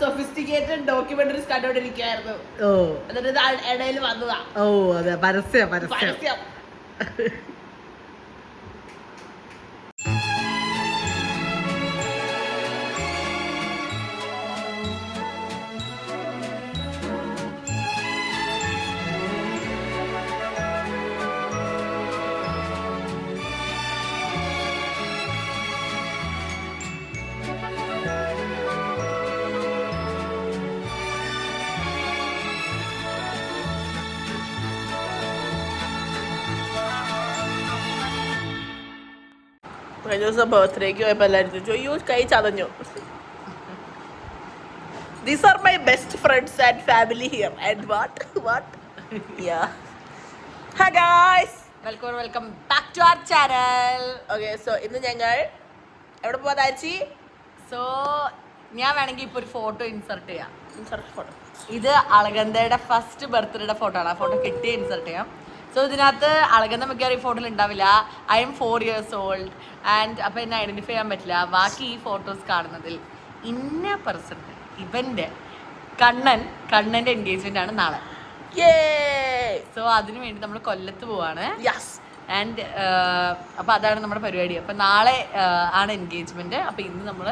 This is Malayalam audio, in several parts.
Sophisticated documentaries കണ്ടോണ്ടിരിക്കുകയായിരുന്നു. എന്നിട്ട് ഇടയിൽ വന്നതാ. ഓ അതെ, പരസ്യം. കഴിഞ്ഞ ദിവസം ബർത്ത്ഡേക്ക് പോയപ്പോൾ എല്ലാവരും ചോദിച്ചു, അയ്യോ കൈ ചതഞ്ഞു. These are my best friends and family here. And what? Yeah. Hi guys. Welcome back to our channel. Okay, so ഇന്ന് ഞങ്ങൾ എവിടെ പോകാതാച്ചി? സോ ഞാൻ വേണമെങ്കിൽ ഇപ്പോൾ ഒരു ഫോട്ടോ ഇൻസർട്ട് ചെയ്യാം. ഫോട്ടോ ഇത് അളകന്തയുടെ ഫസ്റ്റ് ബർത്ത്ഡേയുടെ ഫോട്ടോ ആണ്. ആ ഫോട്ടോ കിട്ടി ഇൻസർട്ട് ചെയ്യാം. സോ ഇതിനകത്ത് അളകന്ത മിക്കവാറും ഈ ഫോട്ടോയിൽ ഉണ്ടാവില്ല. I M 4 years old and അപ്പോൾ എന്നെ ഐഡൻറ്റിഫൈ ചെയ്യാൻ പറ്റില്ല. ബാക്കി ഈ ഫോട്ടോസ് കാണുന്നതിൽ ഇന്ന പേഴ്സൺ ഇവൻ്റെ കണ്ണൻ്റെ എൻഗേജ്മെൻ്റ് ആണ് നാളെ. സോ അതിനു വേണ്ടി നമ്മൾ കൊല്ലത്ത് പോവാണ്. ആൻഡ് അപ്പോൾ അതാണ് നമ്മുടെ പരിപാടി. അപ്പോൾ നാളെ ആണ് എൻഗേജ്മെൻറ്റ്. അപ്പോൾ ഇന്ന് നമ്മൾ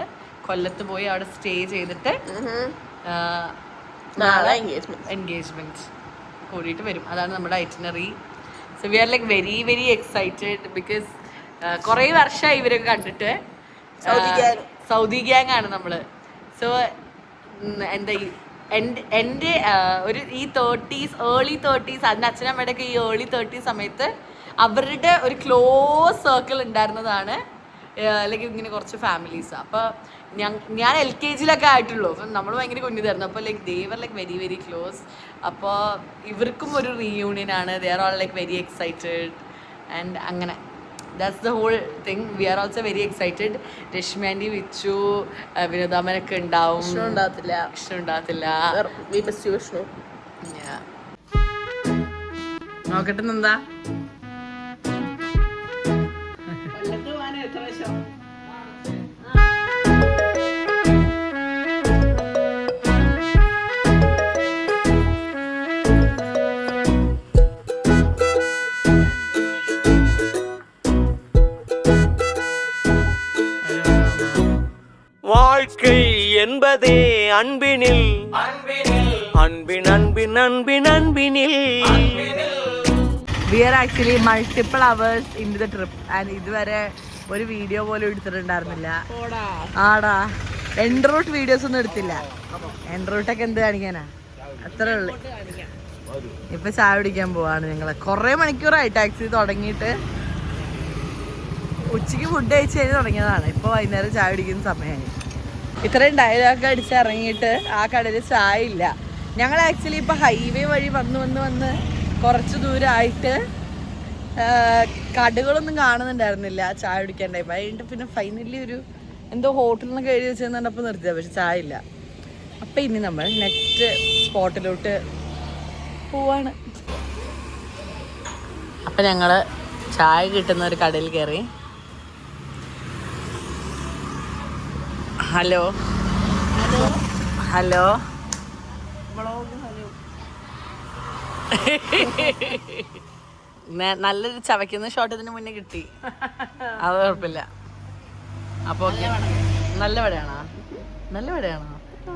കൊല്ലത്ത് പോയി അവിടെ സ്റ്റേ ചെയ്തിട്ട് നാളെ എൻഗേജ്മെൻറ്റ് കൂടിയിട്ട് വരും. അതാണ് നമ്മുടെ itinerary. So we are like very very excited because കുറേ വർഷമായി ഇവരൊക്കെ കണ്ടിട്ട്. സൗദി ഗ്യാങ് ആണ് നമ്മൾ. സോ എന്താ എൻ്റെ ഒരു ഈ 30s ഏർലി 30s അതിൻ്റെ അച്ഛനമ്മയുടെയൊക്കെ ഈ ഏർലി 30s സമയത്ത് അവരുടെ ഒരു ക്ലോസ് സർക്കിൾ ഉണ്ടായിരുന്നതാണ് ലൈക്ക് ഇങ്ങനെ കുറച്ച് ഫാമിലീസ്. അപ്പോൾ ഞാൻ LKG ആയിട്ടുള്ളൂ. അപ്പം നമ്മൾ ഭയങ്കര കുഞ്ഞിതായിരുന്നു. അപ്പോൾ like they were like very very close. അപ്പോൾ ഇവർക്കും ഒരു റീയൂണിയൻ ആണ്. They are all like very excited and അങ്ങനെ that's the whole thing. We are also very excited. Reshmi aunty, Vichu, വിനോദാമനൊക്കെ ഉണ്ടാവും. ഇഷ്ടം ഉണ്ടാകത്തില്ല. നോക്കട്ടെ എന്താ வாழ்க்கை என்பதே அன்பினில் அன்பின் அன்பின் அன்பின் அன்பினில். We are actually multiple hours in the trip and ഇതുവരെ ഒരു വീഡിയോ പോലും എടുത്തിട്ടുണ്ടായിരുന്നില്ല. ആടാ എൻ റൂട്ട് വീഡിയോസ് ഒന്നും എടുത്തില്ല. എൻ റൂട്ടൊക്കെ എന്ത് കാണിക്കാനാ, അത്രേ ഉള്ളു. ഇപ്പൊ ചായ കുടിക്കാൻ പോവാണ് ഞങ്ങള്. കുറേ മണിക്കൂറായി ടാക്സി തുടങ്ങിയിട്ട്. ഉച്ചയ്ക്ക് ഫുഡ് കഴിച്ച് കഴിഞ്ഞ് തുടങ്ങിയതാണ്. ഇപ്പോൾ വൈകുന്നേരം ചായ കുടിക്കുന്ന സമയമായി. ഇത്രയും ഡയലോഗ് അടിച്ച് ഇറങ്ങിയിട്ട് ആ കടയിൽ ചായ ഇല്ല. ഞങ്ങൾ ആക്ച്വലി ഇപ്പോൾ ഹൈവേ വഴി വന്ന് കുറച്ച് ദൂരമായിട്ട് കടകളൊന്നും കാണുന്നുണ്ടായിരുന്നില്ല ചായ കുടിക്കാൻ ടൈം. അതിൻ്റെ പിന്നെ ഫൈനലി ഒരു എന്തോ ഹോട്ടലിൽ നിന്നൊക്കെ എഴുതി വെച്ചപ്പോൾ നിർത്തിയത്, പക്ഷെ ചായ ഇല്ല. അപ്പം ഇനി നമ്മൾ നെക്സ്റ്റ് സ്പോട്ടിലോട്ട് പോവാണ്. അപ്പം ഞങ്ങൾ ചായ കിട്ടുന്ന ഒരു കടയിൽ കയറി. ഹലോ നല്ലൊരു ചവയ്ക്കുന്ന ഷോട്ട് ഇതിന് മുന്നേ കിട്ടി. അത് കുഴപ്പമില്ല. അപ്പൊ നല്ല വടയാണോ?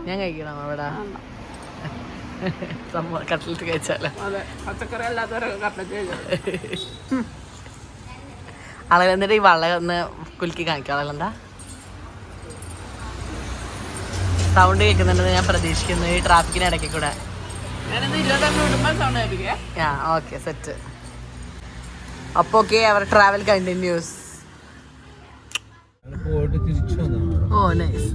ഞാൻ കഴിക്കണോ വട? കട്ട്ലറ്റ് കഴിച്ചാലോ? ആളുകൾ എന്നിട്ട് ഈ വള ഒന്ന് കുലുക്കി കാണിക്കാം. ആളുകളെന്താ സൗണ്ട് കേൾക്കുന്നുണ്ടെന്ന് ഞാൻ പ്രതീക്ഷിക്കുന്നു ഈ ട്രാഫിക്കിന് ഇടയ്ക്ക് കൂടെ. Okay set. അപ്പൊ ഓക്കെ, അവർ travel continues. Oh nice.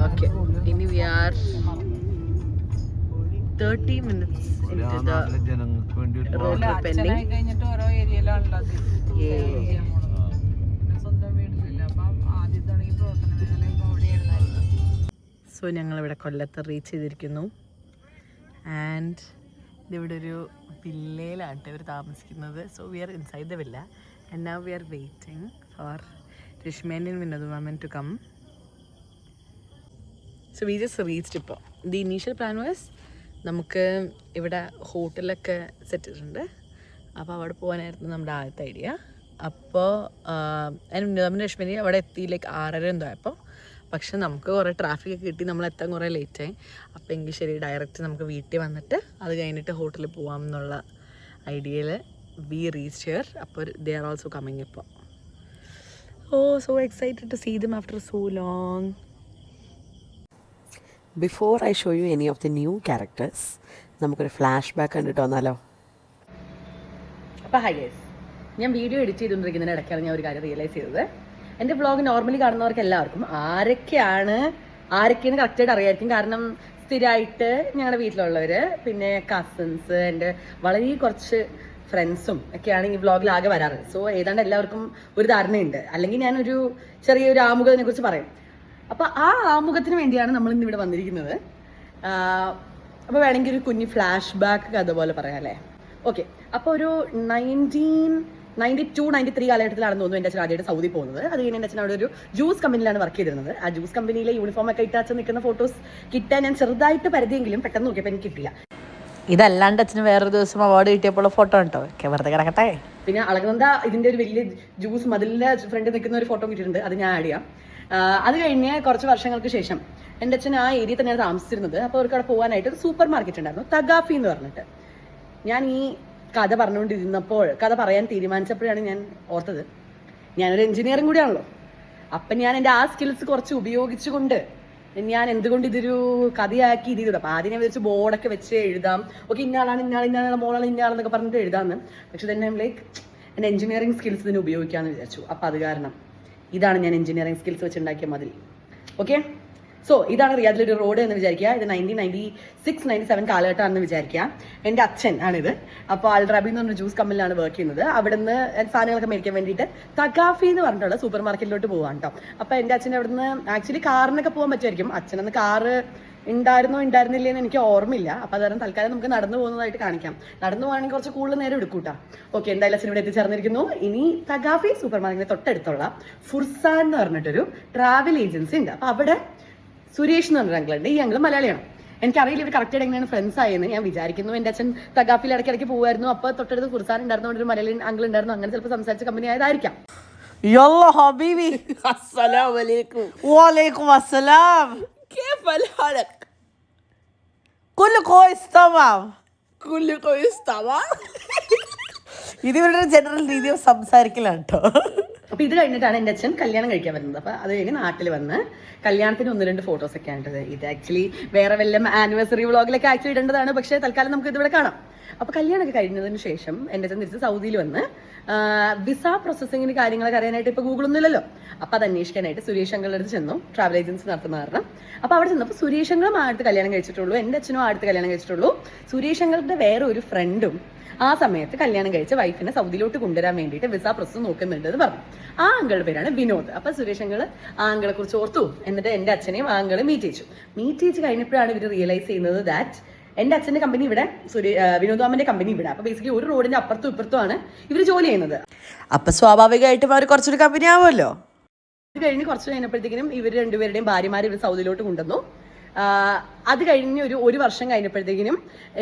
Okay, ഇനി we are 30 minutes into the road trip ending. So ഞങ്ങളിവിടെ കൊല്ലത്ത് റീച്ച് ചെയ്തിരിക്കുന്നു. ആൻഡ് ഇതിവിടെ ഒരു വില്ലയിലാണ് ഇവർ താമസിക്കുന്നത്. So we are inside the villa. And now we are waiting for Rishman and Vinod Maman to come. So we just reached ഇപ്പോൾ. The initial plan was നമുക്ക് ഇവിടെ ഹോട്ടലൊക്കെ സെറ്റ് ചെയ്തിട്ടുണ്ട്. അപ്പോൾ അവിടെ പോകാനായിരുന്നു നമ്മുടെ ആദ്യത്തെ ഐഡിയ. അപ്പോൾ നമ്മുടെ രശ്മിനി അവിടെ എത്തി ലൈക്ക് 6:30 എന്തോ ആയപ്പോൾ. പക്ഷെ നമുക്ക് കുറേ ട്രാഫിക് ഒക്കെ കിട്ടി, നമ്മൾ എത്താൻ കുറേ ലേറ്റായി. അപ്പോൾ എങ്കിൽ ശരി ഡയറക്റ്റ് നമുക്ക് വീട്ടിൽ വന്നിട്ട് അത് കഴിഞ്ഞിട്ട് ഹോട്ടലിൽ പോകാം എന്നുള്ള ഐഡിയയിൽ വി റീച്ച് ഹിയർ. അപ്പോൾ ദേ ആർ ഓൾസോ കമ്മിങ് ഇപ്പോൾ. So excited to see them after so long. Before I show you any of the new characters, നമുക്കൊരു ഫ്ലാഷ് ബാക്ക് കണ്ടിട്ട് വന്നാലോ? അപ്പോൾ ഹൈ ഗൈസ്, ഞാൻ വീഡിയോ എഡിറ്റ് ചെയ്തുകൊണ്ടിരിക്കുന്നതിന് ഇടയ്ക്കാണ് ഞാൻ ഒരു കാര്യം റിയലൈസ് ചെയ്തത്. എൻ്റെ വ്ളോഗ് നോർമലി കാണുന്നവർക്ക് എല്ലാവർക്കും ആരൊക്കെയെന്ന് കറക്റ്റായിട്ട് അറിയായിരിക്കും. കാരണം സ്ഥിരമായിട്ട് ഞങ്ങളുടെ വീട്ടിലുള്ളവർ, പിന്നെ കസിൻസ്, എൻ്റെ വളരെ കുറച്ച് ഫ്രണ്ട്സും ഒക്കെയാണ് ഈ വ്ളോഗിൽ ആകെ വരാറ്. സോ ഏതാണ്ട് എല്ലാവർക്കും ഒരു ധാരണയുണ്ട്. അല്ലെങ്കിൽ ഞാനൊരു ചെറിയൊരു ആമുഖത്തിനെ കുറിച്ച് പറയും. അപ്പോൾ ആ ആമുഖത്തിന് വേണ്ടിയാണ് നമ്മൾ ഇന്ന് ഇവിടെ വന്നിരിക്കുന്നത്. അപ്പോൾ വേണമെങ്കിൽ ഒരു കുഞ്ഞ് ഫ്ലാഷ് ബാക്ക് കഥ പോലെ പറയാം അല്ലേ? ഓക്കെ. അപ്പോൾ ഒരു 1992-93 കാലഘട്ടത്തിലാണെന്ന് തോന്നുന്നു എൻ്റെ അച്ഛൻ ആദ്യമായിട്ട് സൗദി പോകുന്നത്. അത് കഴിഞ്ഞ് എൻ്റെ അച്ഛൻ അവിടെ ഒരു ജ്യൂസ് കമ്പനിയിലാണ് വർക്ക് ചെയ്തിരുന്നത്. ആ ജ്യൂസ് കമ്പനിയിലെ യൂണിഫോം ഒക്കെ ഇട്ടാച്ച് നിൽക്കുന്ന ഫോട്ടോസ് കിട്ടാൻ ഞാൻ ചെറുതായിട്ട് പരതിയെങ്കിലും പെട്ടെന്ന് നോക്കിയപ്പോൾ എനിക്ക് കിട്ടില്ല. ഇതല്ലാണ്ട് അച്ഛന് വേറൊരു ദിവസം അവാർഡ് കിട്ടിയപ്പോൾ ഫോട്ടോ ഉണ്ടോ? വെറുതെ കിടക്കട്ടെ. പിന്നെ അളകനന്ദ ഇതിൻ്റെ ഒരു വലിയ ജ്യൂസ് മതിലിൻ്റെ ഫ്രണ്ട് നിൽക്കുന്ന ഒരു ഫോട്ടോ കിട്ടിയിട്ടുണ്ട്, അത് ഞാൻ ആഡ് ചെയ്യാം. അത് കഴിഞ്ഞ് കുറച്ച് വർഷങ്ങൾക്ക് ശേഷം എൻ്റെ അച്ഛൻ ആ ഏരിയയിൽ തന്നെയാണ് താമസിച്ചിരുന്നത്. അപ്പോൾ അവർക്ക് അവിടെ പോകാനായിട്ട് ഒരു സൂപ്പർ മാർക്കറ്റ് ഉണ്ടായിരുന്നു, തഗാഫി എന്ന് പറഞ്ഞിട്ട്. ഞാൻ ഈ കഥ പറഞ്ഞുകൊണ്ടിരുന്നപ്പോൾ, കഥ പറയാൻ തീരുമാനിച്ചപ്പോഴാണ് ഞാൻ ഓർത്തത്, ഞാനൊരു എഞ്ചിനീയറിംഗ് കൂടിയാണല്ലോ. അപ്പം ഞാൻ എൻ്റെ ആ സ്കിൽസ് കുറച്ച് ഉപയോഗിച്ചുകൊണ്ട് ഞാൻ എന്തുകൊണ്ട് ഇതൊരു കഥയാക്കി ഇത് ചെയ്തു. അപ്പം ആദ്യം ഞാൻ വിചാരിച്ച് ബോർഡൊക്കെ വെച്ച് എഴുതാം, ഓക്കെ ഇന്നാളാണ് മോളാണ് ഇന്നാളെന്നൊക്കെ പറഞ്ഞിട്ട് എഴുതാമെന്ന്. പക്ഷെ തന്നെ ലൈക്ക് എൻ്റെ എഞ്ചിനീയറിംഗ് സ്കിൽസ് ഇതിന് ഉപയോഗിക്കാമെന്ന് വിചാരിച്ചു. അപ്പം അത് കാരണം ഇതാണ് ഞാൻ എഞ്ചിനീയറിംഗ് സ്കിൽസ് വെച്ചുണ്ടാക്കിയ മതിൽ. ഓക്കെ. സോ ഇതാണ് റിയാദിലൊരു റോഡ് എന്ന് വിചാരിക്കുക. ഇത് 1996-97 കാലഘട്ടമാണെന്ന് വിചാരിക്കുക. എൻ്റെ അച്ഛൻ ആണിത്. അപ്പോൾ അൽറാബി എന്ന് പറഞ്ഞ ജ്യൂസ് കമ്പനിയിലാണ് വർക്ക് ചെയ്യുന്നത്. അവിടെ നിന്ന് സാധനങ്ങളൊക്കെ മേടിക്കാൻ വേണ്ടിയിട്ട് തഗാഫി എന്ന് പറഞ്ഞിട്ടുള്ള സൂപ്പർ മാർക്കറ്റിലോട്ട് പോകാൻ കേട്ടോ. അപ്പോൾ എൻ്റെ അച്ഛൻ അവിടെ നിന്ന് ആക്ച്വലി കാറിനൊക്കെ പോകാൻ പറ്റുമായിരിക്കും. അച്ഛനന്ന് കാറ് ഉണ്ടായിരുന്നില്ലേന്ന് എനിക്ക് ഓർമ്മയില്ല. അപ്പോൾ അതുകാരണം തൽക്കാലം നമുക്ക് നടന്നു പോകുന്നതായിട്ട് കാണിക്കാം. നടന്നു പോകണമെങ്കിൽ കുറച്ച് കൂടുതൽ നേരം എടുക്കൂട്ടാ. ഓക്കെ, എന്തായാലും അച്ഛൻ ഇവിടെ എത്തിച്ചേർന്നിരിക്കുന്നു. ഇനി തഗാഫി സൂപ്പർ മാർക്കറ്റിന് തൊട്ടടുത്തുള്ള ഫുർസാൻ എന്ന് പറഞ്ഞിട്ടൊരു ട്രാവൽ ഏജൻസി ഉണ്ട്. അപ്പോൾ അവിടെ സുരേഷ് എന്ന് പറഞ്ഞൊരു അങ്കിളുണ്ട്. ഈ അങ്കിൾ മലയാളിയാണ്. എനിക്കറിയില്ല ഇവർ കറക്റ്റായിട്ട് എങ്ങനെയാണ് ഫ്രണ്ട്സ് ആയെന്ന്. ഞാൻ വിചാരിക്കുന്നു എൻ്റെ അച്ഛൻ തഗാഫിൽ ഇടയ്ക്കിടയ്ക്ക് പോകുമായിരുന്നു. അപ്പോൾ തൊട്ടടുത്ത് ഫുർസാൻ ഉണ്ടായിരുന്നു, ഒരു മലയാളി അങ്കിൾ ഉണ്ടായിരുന്നു. അങ്ങനെ ചിലപ്പോൾ സംസാരിച്ച കമ്പനി ആയതായിരിക്കാം. يلا حبيبي السلام عليكم. وعليكم السلام. كيف حالك؟ كله كويس تمام. كله كويس تمام. ഇത് ഇവരുടെ ജനറൽ രീതിയിൽ സംസാരിക്കലാണ് കേട്ടോ. അപ്പോൾ ഇത് കഴിഞ്ഞിട്ടാണ് എൻ്റെ അച്ഛൻ കല്യാണം കഴിക്കാൻ വരുന്നത്. അപ്പോൾ അത് കഴിഞ്ഞ് നാട്ടിൽ വന്ന് കല്യാണത്തിന് 1-2 ഫോട്ടോസൊക്കെ ആണിട്ടത്. ഇത് ആക്ച്വലി വേറെ വല്ല ആനിവേഴ്സറി വ്ളോഗിലൊക്കെ ആക്ച്വലി ഇടേണ്ടതാണ്. പക്ഷേ തൽക്കാലം നമുക്ക് ഇതിവിടെ കാണാം. അപ്പോൾ കല്യാണമൊക്കെ കഴിഞ്ഞതിന് ശേഷം എൻ്റെ അച്ഛൻ തിരിച്ച് സൗദിയിൽ വന്ന് വിസ പ്രോസസ്സിങ്ങിന് കാര്യങ്ങളൊക്കെ അറിയാനായിട്ട് ഇപ്പോൾ ഗൂഗിളൊന്നുമില്ലല്ലോ. അപ്പോൾ അത് അന്വേഷിക്കാനായിട്ട് സുരേഷ് അങ്കിളുടെ അടുത്ത് ചെന്നു, ട്രാവൽ ഏജൻസി നടത്തുന്ന കാരണം. അപ്പോൾ അവിടെ ചെന്നപ്പോൾ സുരേഷ് അങ്കിളും അടുത്ത് കല്യാണം കഴിച്ചിട്ടുള്ളൂ, എൻ്റെ അച്ഛനും അടുത്ത് കല്യാണം കഴിച്ചിട്ടുള്ളൂ. സുരേഷ് അങ്കിളുടെ വേറെ ഒരു ഫ്രണ്ടും ആ സമയത്ത് കല്യാണം കഴിച്ച വൈഫിനെ സൗദിയിലോട്ട് കൊണ്ടുവരാൻ വേണ്ടിയിട്ട് വിസ പ്രോസസ് നോക്കുന്നുണ്ട് എന്ന് പറഞ്ഞു. ആ അങ്കിളുടെ പേരാണ് വിനോദ്. അപ്പോൾ സുരേഷ് അങ്കിള് ആ അങ്കിളെ കുറിച്ച് ഓർത്തു. എന്നിട്ട് എൻ്റെ അച്ഛനെയും ആ അങ്കിളെ മീറ്റ് ചെയ്ത് കഴിഞ്ഞപ്പോഴാണ് ഇവർ റിയലൈസ് ചെയ്യുന്നത് ദാറ്റ് എൻ്റെ അച്ഛൻ്റെ കമ്പനി ഇവിടെ, വിനോദാമൻ്റെ കമ്പനി ഇവിടെ. അപ്പോൾ ബേസിക്കലി ഒരു റോഡിൻ്റെ അപ്പുറത്തും ഇപ്പുറത്തുമാണ് ഇവർ ജോലി ചെയ്യുന്നത്. അപ്പം സ്വാഭാവികമായിട്ടും അവർ കുറച്ചൊരു കമ്പനി ആവുമല്ലോ. അത് കഴിഞ്ഞ് കുറച്ച് കഴിഞ്ഞപ്പോഴത്തേക്കിനും ഇവർ രണ്ടുപേരുടെയും ഭാര്യമാർ ഇവർ സൗദിയിലോട്ട് കൊണ്ടുവന്നു. അത് കഴിഞ്ഞ് ഒരു വർഷം കഴിഞ്ഞപ്പോഴത്തേക്കിനും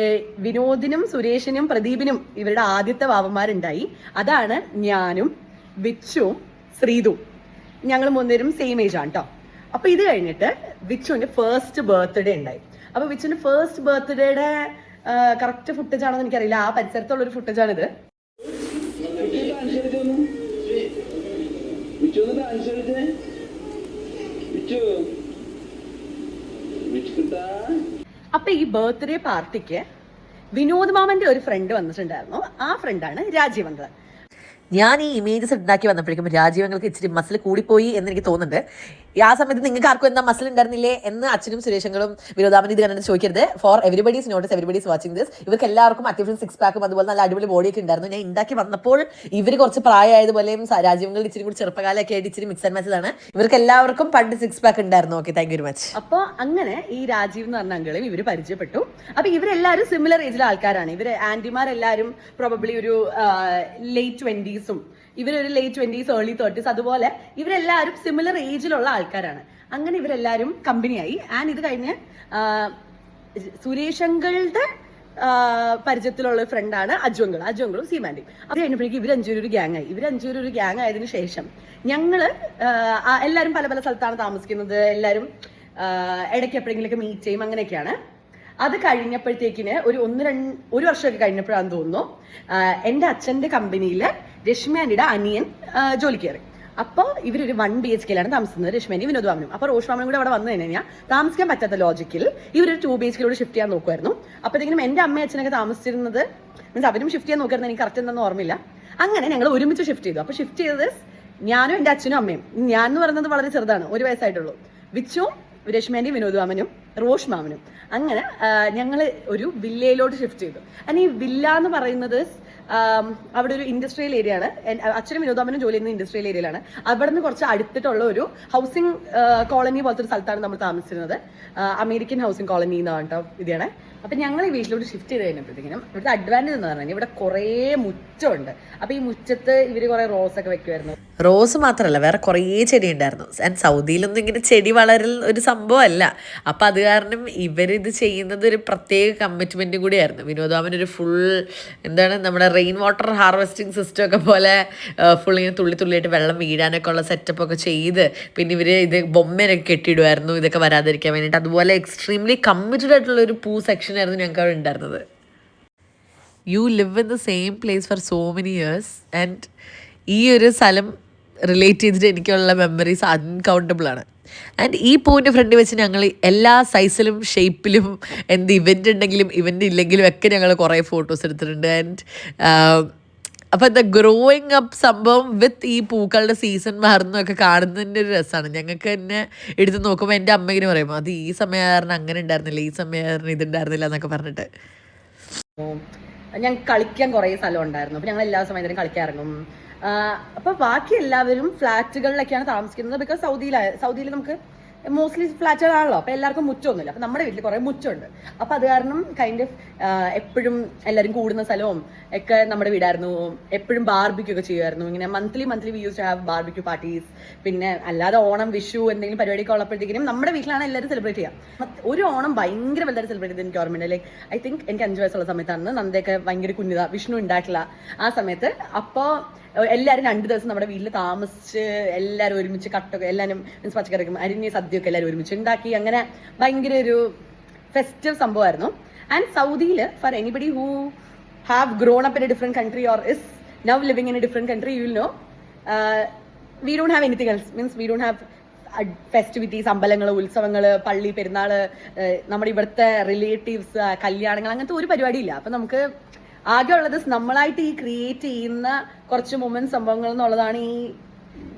വിനോദിനും സുരേഷിനും പ്രദീപിനും ഇവരുടെ ആദ്യത്തെ വാവന്മാരുണ്ടായി. അതാണ് ഞാനും വിച്ചുവും ശ്രീതും. ഞങ്ങൾ 3 സെയിം ഏജ് ആണ് കേട്ടോ. അപ്പോൾ ഇത് കഴിഞ്ഞിട്ട് വിച്ചുവിൻ്റെ ഫസ്റ്റ് ബർത്ത്ഡേ ഉണ്ടായി. അപ്പോൾ വിച്ചുവിൻ്റെ ഫസ്റ്റ് ബർത്ത്ഡേയുടെ കറക്റ്റ് ഫുട്ടേജ് ആണെന്ന് എനിക്കറിയില്ല. ആ പരിസരത്തുള്ളൊരു ഫുട്ടേജാണിത്. അപ്പൊ ഈ ബർത്ത്ഡേ പാർട്ടിക്ക് വിനോദ് മാമന്റെ ഒരു ഫ്രണ്ട് വന്നിട്ടുണ്ടായിരുന്നു. ആ ഫ്രണ്ടാണ് രാജീവ് അങ്കിൾ. ഞാൻ ഈ ഇമേജസ് ഉണ്ടാക്കി വന്നപ്പോഴേക്കും രാജീവങ്ങൾക്ക് ഇച്ചിരി മസിൽ കൂടിപ്പോയി എന്ന് എനിക്ക് തോന്നുന്നുണ്ട്. ആ സമയത്ത് നിങ്ങൾക്ക് ആർക്കും എന്താ മസിൽ ഉണ്ടായിരുന്നില്ലേ എന്ന് അച്ഛനും സുരേഷങ്ങളും വിനോദാമനും ഇത് കണ്ടിട്ട് ചോദിക്കരുത്. For everybody's notice, everybody's watching this. ഇവർക്ക് എല്ലാവർക്കും അത്യാവശ്യം 6 പാക്കും അതുപോലെ നല്ല അടിപൊളി ബോഡിയൊക്കെ ഉണ്ടായിരുന്നു. ഞാൻ ഉണ്ടാക്കി വന്നപ്പോൾ ഇവർ കുറച്ച് പ്രായമായതുപോലെയും രാജീവങ്ങൾ ഇച്ചിരി കൂടി ചെറുപ്പകാലമൊക്കെ ആയിട്ട് ഇച്ചിരി മിക്സ് ആൻഡ് മാച്ച് ആണ്. ഇവർക്ക് എല്ലാവർക്കും പണ്ട് 6 പാക്ക് ഉണ്ടായിരുന്നു. Okay, thank you very much. അപ്പോൾ അങ്ങനെ ഈ രാജീവ് എന്ന് പറഞ്ഞ അങ്കിളും ഇവർ പരിചയപ്പെട്ടു. അപ്പോൾ ഇവരെല്ലാവരും സിമിലർ ഏജിലെ ആൾക്കാരാണ്. ഇവർ ആന്റിമാരെല്ലാവരും പ്രോബബ്ലി ഒരു late 20s ഇവരൊരു ലേറ്റ് 20s ഏർലി 30s. അതുപോലെ ഇവരെല്ലാവരും സിമിലർ ഏജിലുള്ള ആൾക്കാരാണ്. അങ്ങനെ ഇവരെല്ലാവരും കമ്പനിയായി. ആൻഡ് ഇത് കഴിഞ്ഞ് സുരേഷ് അങ്കിളുടെ പരിചയത്തിലുള്ള ഫ്രണ്ടാണ് അജുങ്കളും സീമാൻഡിയും. അത് കഴിഞ്ഞപ്പോഴേക്കും ഇവർ അഞ്ചൂരൊരു ഗ്യാങ് ആയി. ഇവർ അഞ്ചൂരൊരു ഗ്യാങ് ആയതിനു ശേഷം ഞങ്ങള് എല്ലാവരും പല പല സ്ഥലത്താണ് താമസിക്കുന്നത്. എല്ലാവരും ഇടയ്ക്ക് എപ്പോഴെങ്കിലൊക്കെ മീറ്റ് ചെയ്യും, അങ്ങനെയൊക്കെയാണ്. അത് കഴിഞ്ഞപ്പോഴത്തേക്കിന് ഒരു വർഷമൊക്കെ കഴിഞ്ഞപ്പോഴാണെന്ന് തോന്നുന്നു എൻ്റെ അച്ഛൻ്റെ കമ്പനിയിൽ രശ്മി ആൻറ്റിയുടെ അനിയൻ ജോലിക്ക് കയറി. അപ്പോൾ ഇവരൊരു 1 BHK താമസിക്കുന്നത്, രശ്മിയും വിനോദ്വാമനും. അപ്പോൾ റോഷ്മാമനും കൂടെ അവിടെ വന്നു കഴിഞ്ഞാൽ താമസിക്കാൻ പറ്റാത്ത ലോജിക്കിൽ ഇവരൊരു 2 BHK ഷിഫ്റ്റ് ചെയ്യാൻ നോക്കുമായിരുന്നു. അപ്പോഴത്തേക്കും എൻ്റെ അമ്മയും അച്ഛനൊക്കെ താമസിച്ചിരുന്നത് മീൻസ് അവരും ഷിഫ്റ്റ് ചെയ്യാൻ നോക്കുമായിരുന്നു. എനിക്ക് കറക്റ്റ് എന്താണെന്ന് ഓർമ്മയില്ല. അങ്ങനെ ഞങ്ങൾ ഒരുമിച്ച് ഷിഫ്റ്റ് ചെയ്തു. അപ്പോൾ ഷിഫ്റ്റ് ചെയ്തത് ഞാനും എൻ്റെ അച്ഛനും അമ്മയും. ഞാൻ എന്ന് പറയുന്നത് വളരെ ചെറുതാണ്, 1 വയസ്സായിട്ടുള്ളൂ. വിച്ചും രശ്മിയും വിനോദ്വാമനും റോഷ്മാമനും. അങ്ങനെ ഞങ്ങൾ ഒരു വില്ലയിലോട്ട് ഷിഫ്റ്റ് ചെയ്തു. and ഈ വില്ല എന്ന് പറയുന്നത് അവിടെ ഒരു ഇൻഡസ്ട്രിയൽ ഏരിയ ആണ്. അച്ഛനും വിനോദാമനും ജോലി ചെയ്യുന്ന ഇൻഡസ്ട്രിയൽ ഏരിയയിലാണ്. അവിടെ നിന്ന് കുറച്ച് അടുത്തിട്ടുള്ള ഒരു ഹൗസിംഗ് കോളനി പോലത്തെ ഒരു സ്ഥലത്താണ് നമ്മൾ താമസിച്ചിരുന്നത്. അമേരിക്കൻ ഹൗസിംഗ് കോളനി എന്നാണ് കേട്ടോ ഇതാണ്. അപ്പം ഞങ്ങൾ ഈ വീട്ടിലോട്ട് ഷിഫ്റ്റ് ചെയ്ത് കഴിഞ്ഞപ്പോഴത്തേക്കും ഇവിടുത്തെ അഡ്വാൻറ്റേജ് എന്ന് പറഞ്ഞാൽ ഇവിടെ കുറേ മുറ്റമുണ്ട്. അപ്പോൾ ഈ മുറ്റത്ത് ഇവർ കുറേ റോസൊക്കെ വെക്കുമായിരുന്നു. റോസ് മാത്രമല്ല വേറെ കുറേ ചെടി ഉണ്ടായിരുന്നു. ആൻഡ് സൗദിയിലൊന്നും ഇങ്ങനെ ചെടി വളരൽ ഒരു സംഭവമല്ല. അപ്പം അത് കാരണം ഇവരിത് ചെയ്യുന്നത് ഒരു പ്രത്യേക കമ്മിറ്റ്മെൻറ്റും കൂടിയായിരുന്നു. വിനോദാമനൊരു ഫുൾ എന്താണ് നമ്മുടെ റെയിൻ വാട്ടർ ഹാർവെസ്റ്റിംഗ് സിസ്റ്റം ഒക്കെ പോലെ ഫുൾ ഇങ്ങനെ തുള്ളിയായിട്ട് വെള്ളം വീഴാനൊക്കെ ഉള്ള സെറ്റപ്പ് ഒക്കെ ചെയ്ത് പിന്നെ ഇവർ ഇത് ബൊമ്മേനൊക്കെ കെട്ടിയിടുമായിരുന്നു ഇതൊക്കെ വരാതിരിക്കാൻ വേണ്ടിയിട്ട്. അതുപോലെ എക്സ്ട്രീംലി കമ്മിറ്റഡ് ആയിട്ടുള്ള ഒരു പൂ സെക്ഷൻ ആയിരുന്നു ഞങ്ങൾക്ക് അവിടെ ഉണ്ടായിരുന്നത്. You live in the same place for so many years and ഈ ഒരു സ്ഥലം റിലേറ്റ് ചെയ്തിട്ട് എനിക്കുള്ള മെമ്മറീസ് അൺകൗണ്ടബിൾ ആണ്. ആൻഡ് ഈ പൂവിൻ്റെ ഫ്രണ്ടിൽ വെച്ച് ഞങ്ങൾ എല്ലാ സൈസിലും ഷേപ്പിലും എന്ത് ഇവൻ്റ് ഉണ്ടെങ്കിലും ഇവൻ്റ് ഇല്ലെങ്കിലും ഒക്കെ ഞങ്ങൾ കുറേ ഫോട്ടോസ് എടുത്തിട്ടുണ്ട്. ആൻഡ് അപ്പോൾ എന്താ ഗ്രോയിങ് അപ്പ് സംഭവം വിത്ത് ഈ പൂക്കളുടെ സീസൺ മാറുന്നതൊക്കെ കാണുന്നതിൻ്റെ ഒരു രസമാണ്. ഞങ്ങൾക്ക് തന്നെ എടുത്ത് നോക്കുമ്പോൾ എൻ്റെ അമ്മ ഇങ്ങനെ പറയും അത് ഈ സമയമായിരുന്നു അങ്ങനെ ഉണ്ടായിരുന്നില്ല, ഈ സമയമായിരുന്നു ഇതുണ്ടായിരുന്നില്ല എന്നൊക്കെ പറഞ്ഞിട്ട്. ഞങ്ങൾക്ക് കളിക്കാൻ കുറേ സ്ഥലം ഉണ്ടായിരുന്നു. അപ്പോൾ ഞങ്ങൾ എല്ലാ സമയത്തും കളിക്കാൻ ഇറങ്ങും. അപ്പോൾ ബാക്കി എല്ലാവരും ഫ്ലാറ്റുകളിലൊക്കെയാണ് താമസിക്കുന്നത്. ബിക്കോസ് സൗദിയിൽ നമുക്ക് മോസ്റ്റ്ലി ഫ്ലാറ്റുകളാണല്ലോ. അപ്പോൾ എല്ലാവർക്കും മുറ്റമൊന്നുമില്ല. അപ്പോൾ നമ്മുടെ വീട്ടിൽ കുറേ മുറ്റമുണ്ട്. അപ്പോൾ അത് കാരണം കൈൻഡ് ഓഫ് എപ്പോഴും എല്ലാവരും കൂടുന്ന സ്ഥലവും ഒക്കെ നമ്മുടെ വീടായിരുന്നു. എപ്പോഴും ബാർബിക്യൂ ഒക്കെ ചെയ്യുമായിരുന്നു. ഇങ്ങനെ monthly we use to have barbecue parties. പിന്നെ അല്ലാതെ ഓണം വിഷു എന്തെങ്കിലും പരിപാടിയൊക്കെ ഉള്ളപ്പോഴത്തേക്കും നമ്മുടെ വീട്ടിലാണ് എല്ലാവരും സെലിബ്രേറ്റ് ചെയ്യുക. ഒരു ഓണം ഭയങ്കര വലുതായിട്ട് സെലിബ്രേറ്റ് ചെയ്ത് എനിക്ക് ഓർമ്മയുണ്ട്. ലൈക്ക് ഐ തിങ്ക് എനിക്ക് 5 വയസ്സുള്ള സമയത്താണ്. നന്ദയൊക്കെ ഭയങ്കര കുഞ്ഞിതാ, വിഷ്ണു ഉണ്ടായിട്ടില്ല ആ സമയത്ത്. അപ്പോൾ എല്ലാവരും 2 ദിവസം നമ്മുടെ വീട്ടിൽ താമസിച്ച് എല്ലാവരും ഒരുമിച്ച് കട്ടൊക്കെ എല്ലാവരും മീൻസ് പച്ചക്കറിക്കും അരിഞ്ഞ സദ്യയൊക്കെ എല്ലാവരും ഒരുമിച്ച് ഉണ്ടാക്കി. അങ്ങനെ ഭയങ്കര ഒരു ഫെസ്റ്റീവ് സംഭവമായിരുന്നു. ആൻഡ് സൗദിയിൽ for anybody who have grown up in a different country or is now living in a different country you will know we don't have anything else. Means we don't have festivities, അമ്പലങ്ങൾ, ഉത്സവങ്ങൾ, പള്ളി, പെരുന്നാൾ, നമ്മുടെ ഇവിടുത്തെ റിലേറ്റീവ്സ്, കല്യാണങ്ങൾ, അങ്ങനത്തെ ഒരു പരിപാടിയില്ല. അപ്പം നമുക്ക് ആകെ ഉള്ളത് നമ്മളായിട്ട് ഈ ക്രിയേറ്റ് ചെയ്യുന്ന കുറച്ച് മൊമെന്റ്സ്, സംഭവങ്ങൾ എന്നുള്ളതാണ് ഈ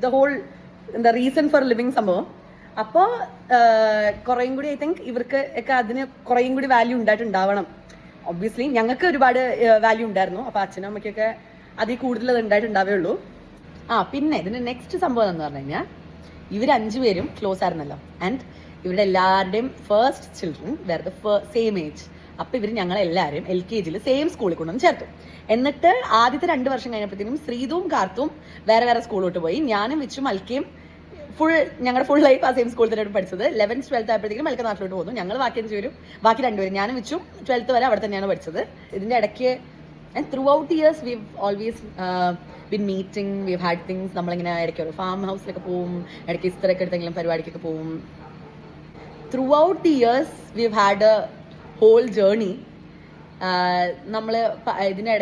ദ ഹോൾ എന്താ റീസൺ ഫോർ ലിവിങ് സംഭവം. അപ്പോൾ കുറേയും കൂടി ഐ തിങ്ക് ഇവർക്ക് ഒക്കെ അതിന് കുറേയും കൂടി വാല്യൂ ഉണ്ടായിട്ടുണ്ടാവണം. ഒബ്വിയസ്ലി ഞങ്ങൾക്ക് ഒരുപാട് വാല്യൂ ഉണ്ടായിരുന്നു. അപ്പോൾ അച്ഛനും അമ്മയ്ക്കൊക്കെ അതിൽ കൂടുതൽ അത് ഉണ്ടായിട്ടുണ്ടാവേ. പിന്നെ ഇതിൻ്റെ നെക്സ്റ്റ് സംഭവം എന്ന് പറഞ്ഞു കഴിഞ്ഞാൽ ഇവർ 5 പേരും ക്ലോസ് ആയിരുന്നല്ലോ. ആൻഡ് ഇവരുടെ എല്ലാവരുടെയും first children where the same age. അപ്പോൾ ഇവർ ഞങ്ങളെല്ലാവരും LKGയിൽ സെയിം സ്കൂളിൽ കൊണ്ടുവന്ന് ചേർത്തു. എന്നിട്ട് ആദ്യത്തെ 2 വർഷം കഴിഞ്ഞപ്പോഴത്തേക്കും ശ്രീതും കാർത്തും വേറെ സ്കൂളിലോട്ട് പോയി. ഞാനും വിച്ചും അൽക്കയും ഞങ്ങളുടെ ഫുൾ ലൈഫ് ആ സെയിം സ്കൂളിൽ തന്നെയാണ് പഠിച്ചത്. 11th 12th ആയപ്പോഴത്തേക്കും അൽക്ക നാട്ടിലോട്ട് പോകുന്നു. ഞങ്ങൾ ബാക്കി 5 പേരും, ബാക്കി 2 പേരും, ഞാനും വിച്ചും 12th വരെ അവിടെ തന്നെയാണ് പഠിച്ചത്. ഇതിൻ്റെ ഇടയ്ക്ക് and through out the years we always been meeting, we had things. നമ്മളിങ്ങനെ ഇടയ്ക്ക് ഒരു ഫാം ഹൗസിലൊക്കെ പോവും, ഇടയ്ക്ക് ഇസ്ത്രയൊക്കെ എടുത്തെങ്കിലും പരിപാടിക്കൊക്കെ പോവും. Throughout the years we had a whole journey. നമ്മൾ ഇതിൻ്റെ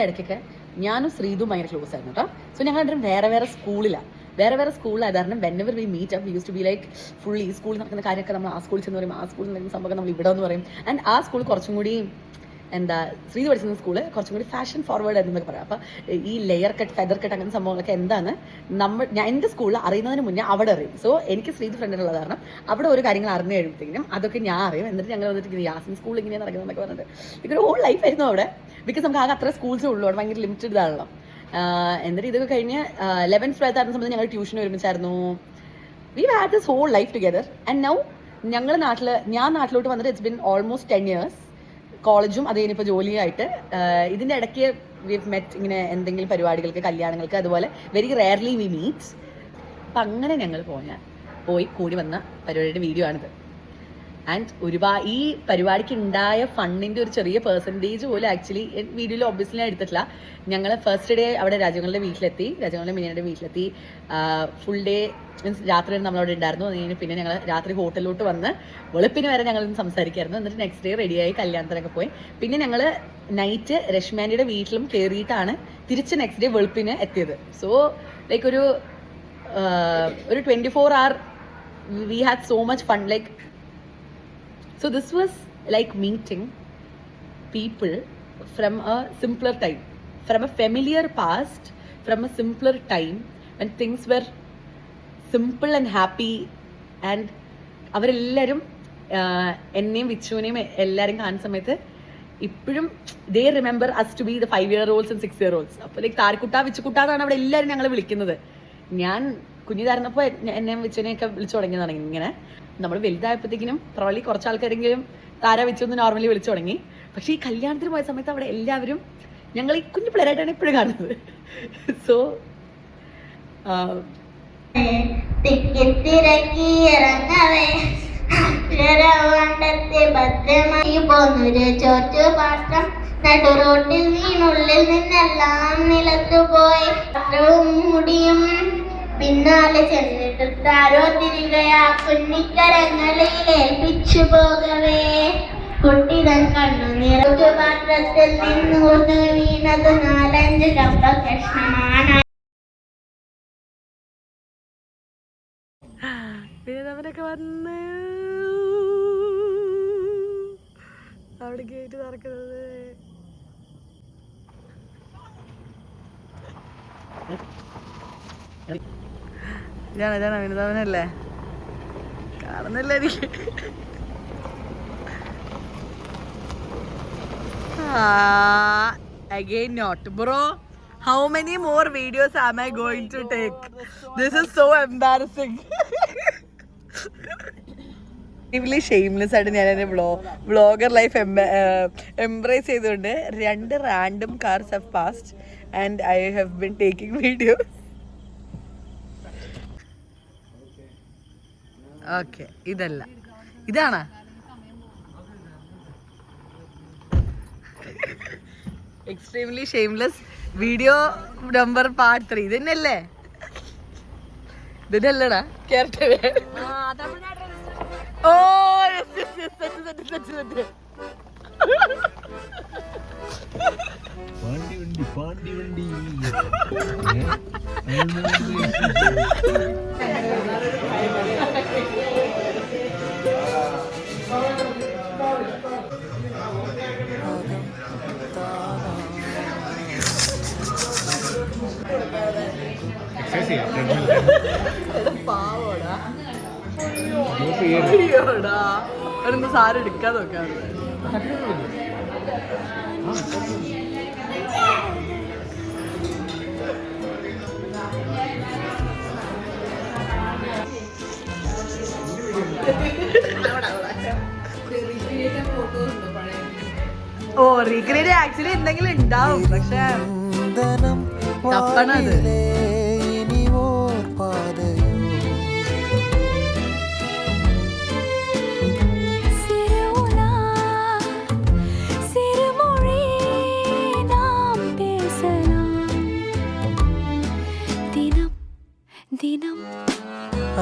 ഇടയ്ക്കൊക്കെ ഞാനും ശ്രീതും ഭയങ്കര ക്ലോസ് ആയിരുന്നു കേട്ടോ. സോ ഞങ്ങൾ രണ്ടും വേറെ സ്കൂളിലാണ്. അത് കാരണം whenever we meet up we use to be like full ഈ സ്കൂളിൽ നടക്കുന്ന കാര്യമൊക്കെ നമ്മൾ ആ സ്കൂളിൽ ചെന്ന് പറയും, ആ സ്കൂളിൽ നടക്കുന്ന സംഭവം നമ്മൾ ഇവിടെ എന്ന് പറയും. ആൻഡ് ആ സ്കൂൾ കുറച്ചും കൂടി ശ്രീതു പഠിച്ചിരുന്ന സ്കൂള് കുറച്ചും കൂടി ഫാഷൻ ഫോർവേഡ് ആയിരുന്നൊക്കെ പറയാം. അപ്പോൾ ഈ ലെയർ കട്ട്, ഫെദർ കട്ട്, അങ്ങനെ സംഭവങ്ങളൊക്കെ എന്താണ് ഞാൻ എൻ്റെ സ്കൂളിൽ അറിയുന്നതിന് മുന്നേ അവിടെ അറിയും. സോ എനിക്ക് ശ്രീതു ഫ്രണ്ടിലുള്ള കാരണം അവിടെ ഒരു കാര്യങ്ങൾ അറിഞ്ഞു കഴിയുമ്പോഴത്തേക്കും അതൊക്കെ ഞാൻ അറിയും. എന്നിട്ട് ഞങ്ങൾ വന്നിട്ട് യാസിൻ സ്കൂൾ ഇങ്ങനെ നടക്കുന്നതൊക്കെ പറഞ്ഞിട്ട് ഇതൊരു ഹോൾ ലൈഫ് ആയിരുന്നു അവിടെ. ബിക്കോസ് നമുക്ക് ആകെ അത്ര സ്കൂൾസേ ഉള്ളൂ, അവിടെ ഭയങ്കര ലിമിറ്റഡ് ഇതാണല്ലോ. എന്നിട്ട് ഇതൊക്കെ കഴിഞ്ഞ് 11th 12th ആയിരുന്ന സമയത്ത് ഞങ്ങൾ ട്യൂഷൻ ഒരുമിച്ചായിരുന്നു. We had this whole life together. And now ഞാൻ നാട്ടിലോട്ട് വന്നിട്ട് ഇറ്റ്സ് ബിൻ ഓൾമോസ്റ്റ് 10 years. കോളേജും അത് കഴിഞ്ഞിപ്പോൾ ജോലിയായിട്ട് ഇതിൻ്റെ ഇടയ്ക്ക് വി ഹവ് മെറ്റ് ഇങ്ങനെ എന്തെങ്കിലും പരിപാടികൾക്ക്, കല്യാണങ്ങൾക്ക്, അതുപോലെ വെരി റെയർലി വി മീറ്റ്. അപ്പം അങ്ങനെ ഞങ്ങൾ പോയി കൂടി വന്ന പരിപാടിയുടെ വീഡിയോ ആണിത്. ആൻഡ് ഈ പരിപാടിക്ക് ഉണ്ടായ ഫണ്ടിൻ്റെ ഒരു ചെറിയ പെർസെൻറ്റേജ് പോലും ആക്ച്വലി വീഡിയോയിൽ ഒബ്വിയസ്ലി ഞാൻ എടുത്തിട്ടില്ല. ഞങ്ങൾ ഫസ്റ്റ് ഡേ അവിടെ രാജങ്ങളുടെ മിനിയുടെ വീട്ടിലെത്തി. ഫുൾ ഡേ മീൻസ് രാത്രി നമ്മളവിടെ ഉണ്ടായിരുന്നു. അത് കഴിഞ്ഞ് പിന്നെ ഞങ്ങൾ രാത്രി ഹോട്ടലിലോട്ട് വന്ന് വെളുപ്പിന് വരെ ഞങ്ങൾ സംസാരിക്കായിരുന്നു. എന്നിട്ട് നെക്സ്റ്റ് ഡേ റെഡിയായി കല്യാണത്തിനൊക്കെ പോയി. പിന്നെ ഞങ്ങൾ നൈറ്റ് രശ്മാനിയുടെ വീട്ടിലും കയറിയിട്ടാണ് തിരിച്ച് നെക്സ്റ്റ് ഡേ വെളുപ്പിന് എത്തിയത്. സോ ലൈക്ക് ഒരു 24 hour we had so much fun. Like, so this was like meeting people from a simpler time, from a familiar past, from a simpler time when things were simple and happy. And അവരെല്ലാവരും എന്നെയും വിച്ചുവിനെയും എല്ലാവരും കാണുന്ന സമയത്ത് ഇപ്പോഴും they remember us to be the 5-year-olds and 6-year-olds. അപ്പോൾ ലൈക്ക് താരക്കുട്ട വിച്ചുക്കുട്ട എന്നാണ് അവിടെ എല്ലാവരും ഞങ്ങൾ വിളിക്കുന്നത്. ഞാൻ കുഞ്ഞിതായിരുന്നപ്പോൾ എന്നെ വിച്ചുവിനെയൊക്കെ വിളിച്ചു തുടങ്ങിയതാണ്. ഇങ്ങനെ നമ്മൾ വലുതായപ്പോഴത്തേക്കിനും പ്രോബ്ലി കുറച്ച് ആൾക്കാരെങ്കിലും താര വിച്ചൊന്ന് നോർമലി വിളിച്ചു തുടങ്ങി. പക്ഷേ ഈ കല്യാണത്തിന് പോയ സമയത്ത് അവിടെ എല്ലാവരും ഞങ്ങൾ ഈ കുഞ്ഞു പിള്ളേരായിട്ടാണ് ഇപ്പോഴും കാണുന്നത്. സോ നടുറോട്ടിൽ വീണുള്ളിൽ നിന്നെല്ലാം നിലത്തുപോയി മുടിയും പിന്നാലെ ചെന്നിട്ട് താരോ തിരികയാ കുഞ്ഞിക്കരങ്ങളിൽ ഏൽപ്പിച്ചു പോകവേ കുട്ടിതൻ കണ്ണു നിറച്ചു പാത്രത്തിൽ നിന്നൂർന്ന് വീണത് 4-5 കപ്പ കഷ്ണമാണ്. അവരൊക്കെ വന്ന് അവിടെ ഗേറ്റ് തുറക്കുന്നത്. ഇതാണ് വിനുതാവനല്ലേ? കാണുന്നില്ല എനിക്ക്. Again not, bro. How many more videos am I going to take? This is so embarrassing. Shameless ആയിട്ട് ഞാൻ എൻ്റെ വ്ളോഗർ ലൈഫ് എംബ്രേസ് ചെയ്തുകൊണ്ട് 2 random cars have passed and I have been taking videos. Okay, ഇതാണ് extremely shameless video number part 3. ഇതന്നെയല്ലേ? ഇതിനല്ലടാ കേരള. ഓ പാണ്ടി വണ്ടി അവരൊന്ന് സാരം എടുക്കാൻ നോക്കാറ്. ഓ റീക്രിയേറ്റ് ആക്ച്വലി എന്തെങ്കിലും ഉണ്ടാവും, പക്ഷെ തപ്പണത്.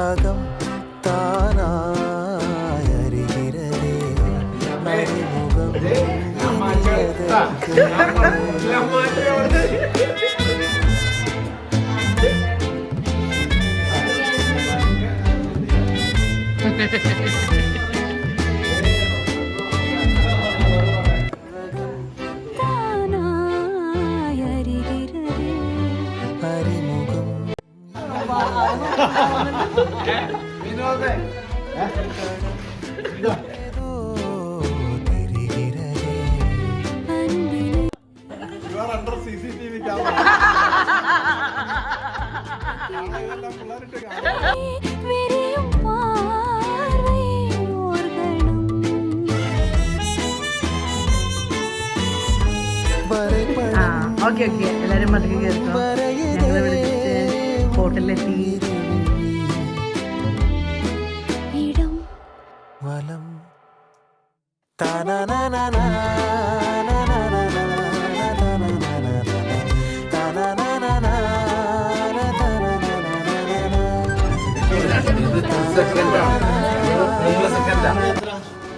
അകം താനായരികിരേ മറിമുഖം ഓക്കെ എല്ലാരും മടക്കി കേൾക്കാം. ഞങ്ങൾ വിളിച്ചിട്ട് ഹോട്ടലിലെത്തി. വലം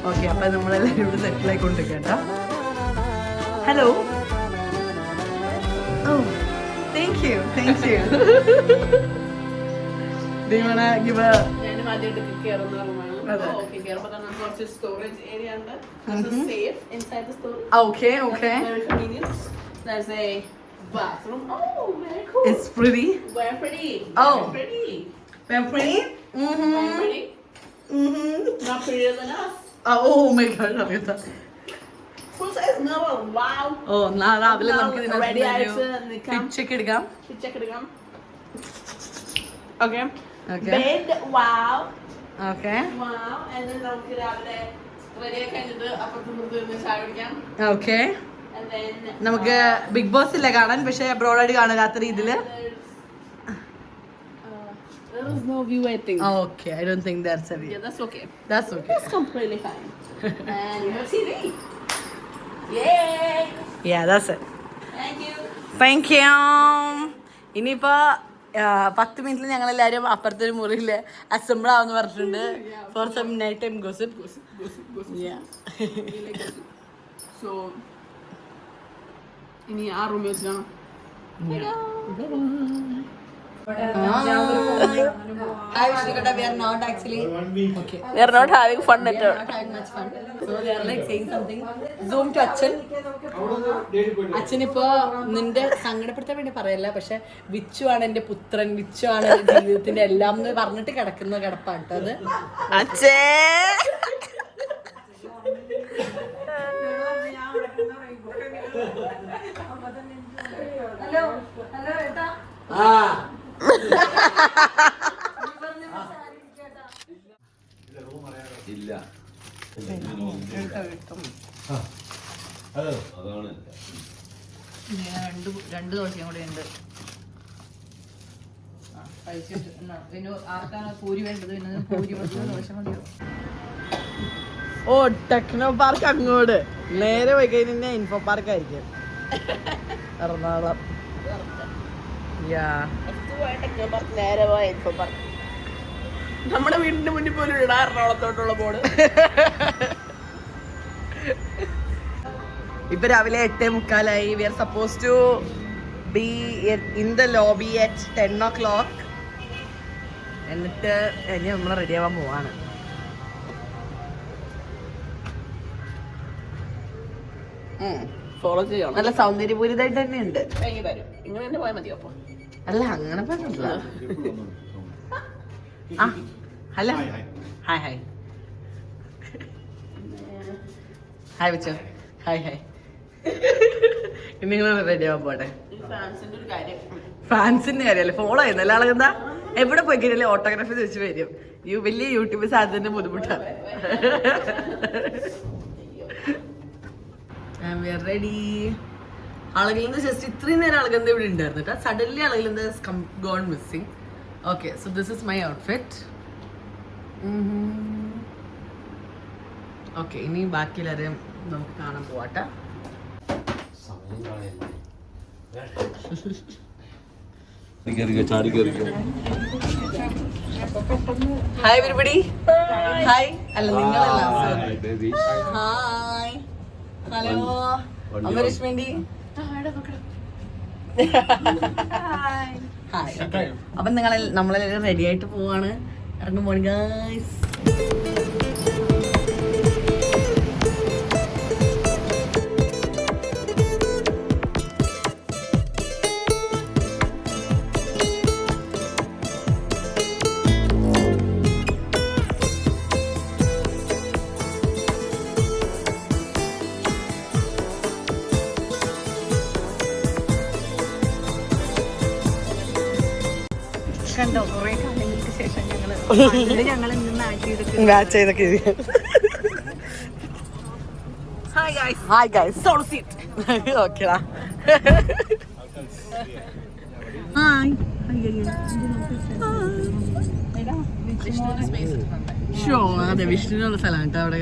ഓക്കെ, അപ്പൊ നമ്മളെല്ലാരും ഇവിടെ സെറ്റിൽ ആയിക്കൊണ്ടിരിക്കട്ടോ. ഹലോ. ഓ, thank you. Do you wanna give a... ഞാനും ആദ്യമായിട്ട് കയറുന്ന ഓക്കെ കയറുമ്പോൾ തന്നെ കുറച്ച് സ്റ്റോറേജ് ഏരിയ ഉണ്ട്. Safe inside the storage. Okay. Very convenient. There's a bathroom. Oh, very cool. It's pretty. Very pretty. Oh. Very pretty. Very pretty? Very pretty. Not prettier than us. Oh my god, അറിയാം. Full size mirror. Wow. ഓ, നാളെ രാവിലെ നമുക്ക് Ready ആയിട്ട് നിൽക്കാം. പിച്ചൊക്കെ എടുക്കാം. Check it again. Okay. Okay. Bed. Wow. Okay. Wow. And then നമുക്ക് രാവിലെ ready ആയി കഴിഞ്ഞിട്ട് അപ്പുറത്ത് നിന്ന് ചായ കുടിക്കാം. Okay. And then നമുക്ക് ബിഗ് ബോസ് ഇല്ല കാണാൻ, പക്ഷെ അബ്രോഡായിട്ട് കാണാൻ രാത്രി ഇതില്. there is no view, I think. Okay, I don't think that's a Yeah, view. that's okay. That's okay. That's completely fine. And you have TV. Yay! Yeah, that's it. Thank you. Thank you. ഇനിയിപ്പോ 10 മിനിറ്റിൽ ഞങ്ങൾ എല്ലാരും അപ്പുറത്തെ ഒരു മുറിയിൽ അസംബിൾ ആവുന്ന പറഞ്ഞിട്ടുണ്ട് for some night time gossip. So, ഇനി ആ റൂമിൽ വെച്ചാണ്. Hi Vishnukotta, we are not actually okay. We are not having fun at all. Not having much fun. So they are like saying something. Zoom to അച്ഛൻ. അച്ഛനിപ്പോ നിന്റെ സങ്കടപ്പെടുത്താൻ വേണ്ടി പറയല്ല, പക്ഷെ വിച്ചു ആണ് എന്റെ പുത്രൻ, വിച്ചു ആണ് എന്റെ ജീവിതത്തിന്റെ എല്ലാം എന്ന് പറഞ്ഞിട്ട് കിടക്കുന്ന കിടപ്പാട്ടോ അത്. അച്ഛേ രണ്ട് ദോശയും കൂടെ ഉണ്ട്. കഴിച്ചിട്ട് പിന്നെ ആർക്കാണ് പൂരി വേണ്ടത്? പിന്നെ പൂരി മതിയോ ദോശ മതിയോ? ഓ, ടെക്നോ പാർക്ക് അങ്ങോട്ട് നേരെ പോയി കഴിഞ്ഞാൽ ഇൻഫോ പാർക്ക് ആയിരിക്കും എറണാകുളം. നേരെ പോയ നമ്മുടെ വീടിന്റെ മുന്നിൽ പോലും ഇടാ എറണാകുളത്തോട്ടുള്ള ബോർഡ്. ഇപ്പൊ രാവിലെ 8:45. We are suppose to be in the lobby at 10 o'clock. എന്നിട്ട് ഇനി നമ്മൾ റെഡി ആവാൻ പോവാണ്. ഫോളോ ചെയ്യണം. നല്ല സൗന്ദര്യപൂരിതായിട്ട് തന്നെ ഉണ്ട്. തരും ഇങ്ങനെ തന്നെ പോയാൽ മതിയോ അപ്പൊ? അല്ല, അങ്ങനെ പറഞ്ഞില്ല. ആ അല്ല, ഹായ് ഹായ് ഹായ് വിച്ചോ, ഹായ് ഹായ്. ഇനി നിങ്ങൾ റെഡി ആവാൻ പോട്ടെ. ഫാൻസിന്റെ ഒരു കാര്യം, ഫാൻസിന്റെ കാര്യമല്ലേ, ഫോളോ ചെയ്യുന്ന എല്ലാ ആളുകൾ എന്താ എവിടെ പോയി കഴിഞ്ഞാൽ ഓട്ടോഗ്രാഫി ചോദിച്ചു വരും. വലിയ യൂട്യൂബ് സാധ്യത ബുദ്ധിമുട്ടാണ്. റെഡി. ആളുകളിൽ ജസ്റ്റ് ഇത്രയും നേരം ആളുകൾ ഇവിടെ ഉണ്ടായിരുന്നു. സഡൻലി ആളുകൾ gone missing. Okay, so this is my outfit. Okay, ഇനി ബാക്കി എല്ലാവരെയും നമുക്ക് കാണാൻ പോവാട്ടെ. Hi everybody. ഹായ് അല്ല, നിങ്ങളെല്ലാം ഹായ് ഹലോ അമരീഷ് വേണ്ടി ഹായ്. അപ്പം നമ്മളെല്ലാം റെഡി ആയിട്ട് പോവാണ്. ഇറങ്ങുമ്പോൾ ഗൈസ്. കണ്ടോ, കുറെ കാലങ്ങൾക്ക് ശേഷം ഞങ്ങൾ മാച്ച് ചെയ്തൊക്കെ. Hi guys. സോളോ സീറ്റ് ഓക്കെടാ. ഷോ അതെ വിഷ്ണുവിനുള്ള സ്ഥലമാണ് കേട്ടോ അവിടെ.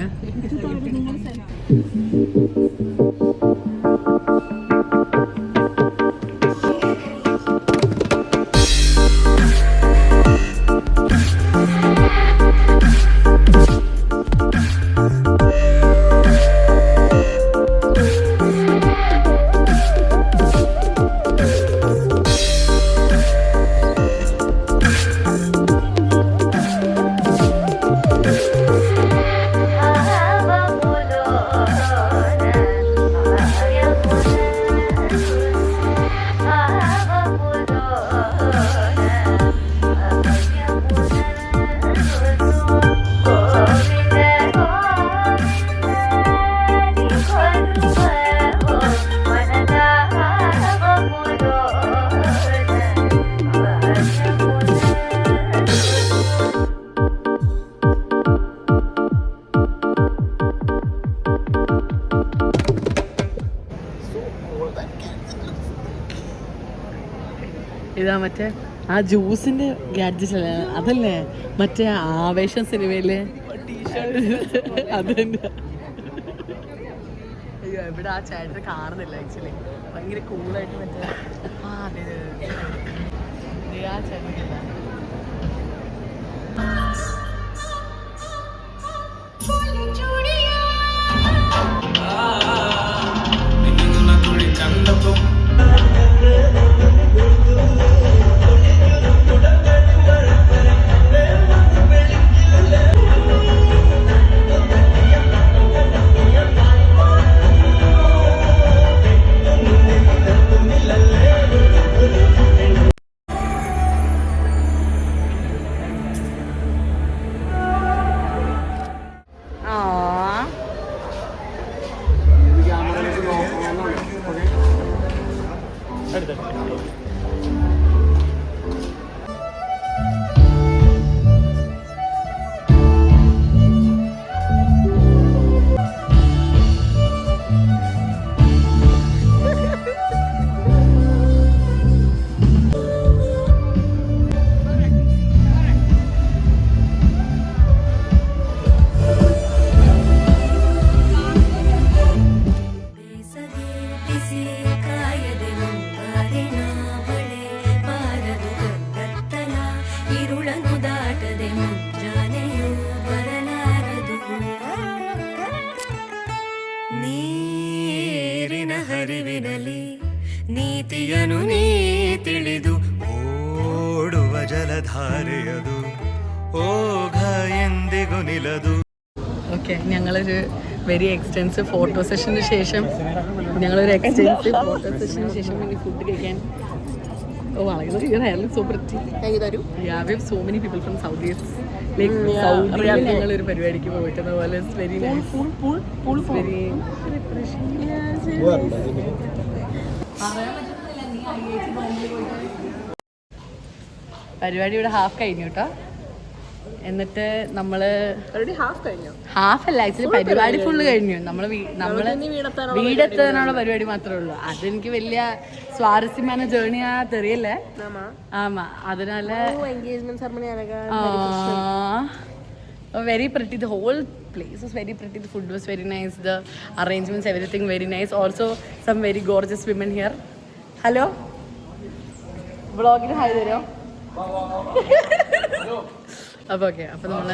ഇതാ മറ്റേ ആ ജ്യൂസിന്റെ ഗാഡ്ജറ്റ് അല്ലേ അതല്ലേ മറ്റേ ആവേശം സിനിമയിലെ അത് തന്നെ. അയ്യോ ഇവിടെ ആ ചേട്ടനെ കാണുന്നില്ല ആക്ച്വലി ഭയങ്കര കൂളായിട്ട് മറ്റേ ആ അതെ ആ ചേട്ടനില്ല. ಹರಿವಿನಲಿ ನೀತಿಯನು ನೀ ತಿಳಿದು ಓಡುವ ಜಲಧಾರೆಯದು ಓಘ ಎಂದಿಗೂ ನಿಲದು. ഓക്കെ ഞങ്ങളൊരു വെരി എക്സ്റ്റെൻസീവ് ഫോട്ടോ സെഷന് ശേഷം ഇനി ഫുഡ് കഴിക്കാൻ so pretty. So many people from Saudi സൗദിയിൽ ഞങ്ങളൊരു പരിപാടിക്ക് പോയിട്ടുള്ള പോലെ വെരി വെരി പരിപാടി ഇവിടെ ഹാഫ് കഴിഞ്ഞു കേട്ടോ. എന്നിട്ട് നമ്മള് ഹാഫ് അല്ല ആക്ച്വലി പരിപാടി ഫുള്ള് കഴിഞ്ഞു. നമ്മള് വീടെത്താനുള്ള പരിപാടി മാത്രമേ ഉള്ളൂ. അതെനിക്ക് വലിയ സ്വാരസ്യമായ ജേർണിയാ തെറിയല്ലേ. ആമാ അതിനാല very pretty. The whole place was very pretty. The food was very nice. The arrangements, everything very nice. Also some very gorgeous women here. Hello. Vlogil hi തരോ. അപ്പോൾ ഓക്കെ അപ്പോൾ നമ്മൾ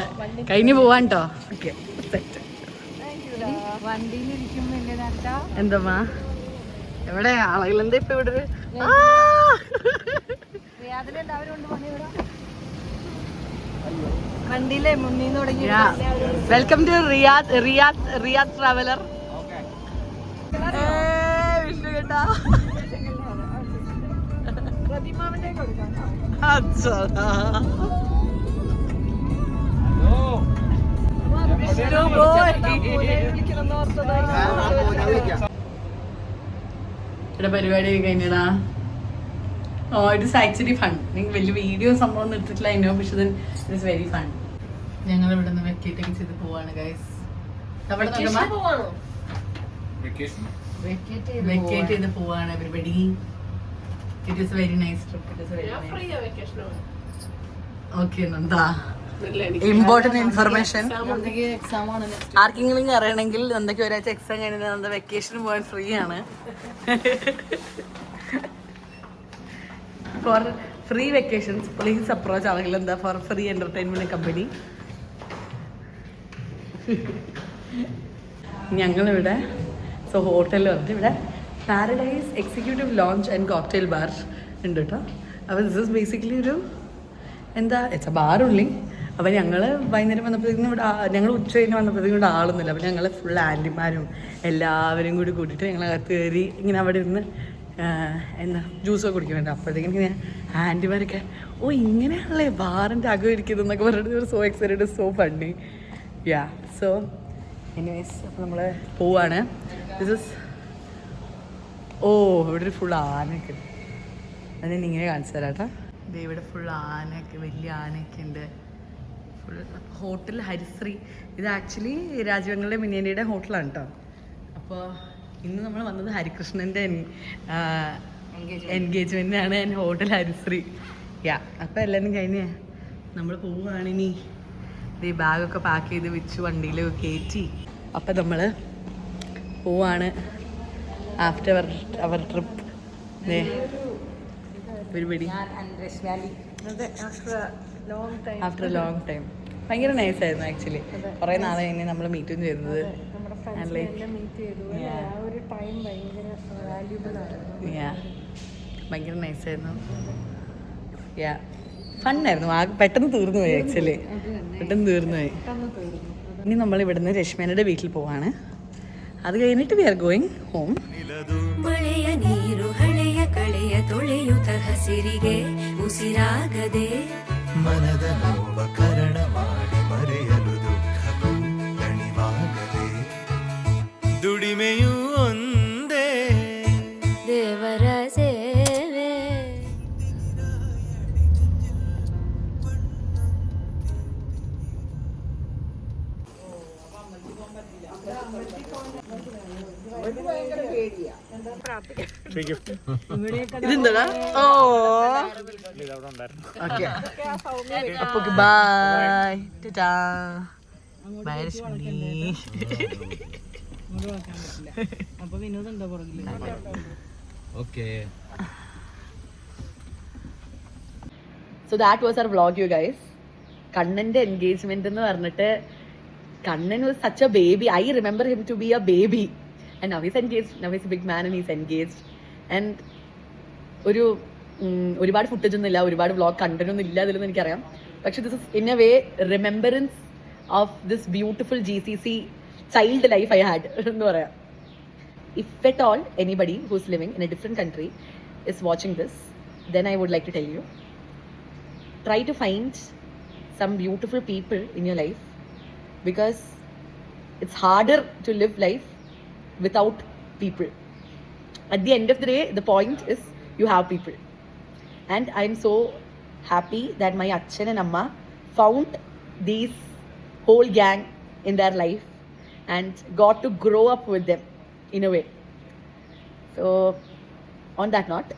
കഴിഞ്ഞ് പോവാൻ കേട്ടോ. Okay set. എന്തമ്മാ എവിടെ ആളുകളെന്താ ഇപ്പം ഇവിടെ ഒരു വണ്ടിയിലെ മുന്നിൽ തുടങ്ങി. Welcome to Riyadh traveller. Vishnu കേട്ടാ പരിപാടി കഴിഞ്ഞടാ. ഓ ഇറ്റ് ഇസ് ആക്ച്വലി ഫൺ. നിങ്ങൾ വലിയ വീഡിയോ സംഭവം ഒന്നും എടുത്തിട്ടില്ല അതിനോ, പക്ഷെ ഇറ്റ് ഇസ് വെരി ഫൺ. ഞങ്ങൾ ഇവിടെ നിന്ന് വെക്കേറ്റൊക്കെ ചെയ്ത് പോവാണ് ഗൈസ്. വെക്കേറ്റ് ചെയ്ത് പോവാണ് everybody. It is very nice trip. It is very okay നന്ദാ. ഇമ്പോർട്ടന്റ് ഇൻഫർമേഷൻ ആർക്കെങ്കിലും അറിയണമെങ്കിൽ എന്തൊക്കെ ഒരാഴ്ച എക്സാം കഴിഞ്ഞാൽ വെക്കേഷന് പോകാൻ ഫ്രീ ആണ്. For free vacations please approach ആളുകളെന്താ ഫോർ ഫ്രീ എന്റർടൈൻമെന്റ് കമ്പനി. ഞങ്ങളിവിടെ ഹോട്ടലിൽ വന്നിട്ട് ഇവിടെ paradise executive lounge and cocktail bar ഉണ്ട് കേട്ടോ. അപ്പോൾ ദിസ് ഇസ് ബേസിക്കലി ഒരു എന്താ ഇറ്റ്സ് എ ബാറുള്ളി. അപ്പോൾ ഞങ്ങൾ വൈകുന്നേരം വന്നപ്പോഴത്തേക്കും ഇവിടെ ഞങ്ങൾ ഉച്ച കഴിഞ്ഞ് വന്നപ്പോഴത്തേക്കും ഇവിടെ ആളൊന്നുമില്ല. അപ്പോൾ ഞങ്ങൾ ഫുൾ ആൻറ്റിമാരും എല്ലാവരും കൂടി കൂട്ടിയിട്ട് ഞങ്ങളകത്ത് കയറി ഇങ്ങനെ അവിടെ ഇരുന്ന് എന്താ ജ്യൂസൊക്കെ കുടിക്കുന്നുണ്ട്. അപ്പോഴത്തേക്കും ഇങ്ങനെ ആൻറ്റിമാരൊക്കെ ഓ ഇങ്ങനെയാണല്ലേ ബാറിൻ്റെ അകം ഇരിക്കുന്നത് എന്നൊക്കെ പറഞ്ഞിട്ട് so excited, so funny. Yeah so anyways അപ്പോൾ നമ്മൾ പോവാണ്. ദിസ് ഇസ് ഇവിടെ ഒരു ഫുൾ ആനയൊക്കെ ഉണ്ട്. അത് ഞാൻ ഇങ്ങനെ കാണിച്ചു തരാം കേട്ടോ. ഇവിടെ ഫുൾ ആനയൊക്കെ വലിയ ആനയൊക്കെ ഉണ്ട്. ഫുൾ ഹോട്ടൽ ഹരിശ്രീ. ഇത് ആക്ച്വലി രാജവെങ്ങളുടെ മിനിയൻ്റെ ഹോട്ടലാണ് കേട്ടോ. അപ്പോൾ ഇന്ന് നമ്മൾ വന്നത് ഹരികൃഷ്ണൻ്റെ എൻഗേജ്മെൻറ്റിനാണ് ഹോട്ടൽ ഹരിശ്രീ. യാ അപ്പോൾ എല്ലാവരും കഴിഞ്ഞ് നമ്മൾ പോവുകയാണിനി. ഈ ബാഗൊക്കെ പാക്ക് ചെയ്ത് വെച്ച് വണ്ടിയിൽ കയറ്റി. അപ്പം നമ്മൾ പോവാണ് ആഫ്റ്റർ അവർ ട്രിപ്പ്. പരിപാടി ആഫ്റ്റർ എ ലോങ് ടൈം. ഭയങ്കര നൈസായിരുന്നു ആക്ച്വലി. കുറേ നാളെ കഴിഞ്ഞ് നമ്മൾ മീറ്റും ചെയ്തത്. ഭയങ്കര നൈസായിരുന്നു. യാ ഫണ്ണായിരുന്നു. പെട്ടെന്ന് തീർന്നു പോയി ആക്ച്വലി. പെട്ടെന്ന് തീർന്നു പോയി. ഇനി നമ്മൾ ഇവിടുന്ന് രശ്മേനയുടെ വീട്ടിൽ പോവാണ്. അത് കഴിഞ്ഞിട്ട് വി ആർ ഗോയിങ് ഹോം. ಮಳೆಯ ನೀರು ಹಳೆಯ ಕಳೆಯ ತೊಳೆಯುತ್ತ ಹಸಿರಿಗೆ ಉಸಿರಾಗದೆ ಮನದ ನೋವ ಕರಣ ಮಾಡಿ ಮರೆಯಲು ದುಃಖಕ್ಕೂ ದಣಿವಾಗದೆ ದುಡಿಮೆಯೂ ಒಂದೇ ದೇವರ ಸೇವೆ. ഇതെന്താ? ഓ ഓക്കെ അപ്പോൾ ബൈ ടാറ്റാ. ബൈ രശ്മി. അപ്പോൾ വിനോദ് ഉണ്ടോ പുറകിൽ? Okay. So that was our vlog you guys. കണ്ണൻ്റെ എൻഗേജ്മെന്റ് എന്ന് പറഞ്ഞിട്ട് Kannan was such a baby. I remember him to be a baby. And now he's engaged. Now he's a big man and he's engaged. And ഒരുപാട് ഫുട്ടേജ് ഒന്നും ഇല്ല, ഒരുപാട് വ്ളോഗ് കണ്ടന്റ് ഒന്നും ഇല്ല അതിലൊന്നും എനിക്കറിയാം. പക്ഷെ this is in a way remembrance of this beautiful GCC child life I had എന്ന് പറയാം. If at all anybody who's living in a different country is watching this, then I would like to tell you, try to find some beautiful people in your life, because it's harder to live life without people. At the end of the day, the point is you have people. And I'm so happy that my Achan and Amma found these whole gang in their life and got to grow up with them in a way. So on that note,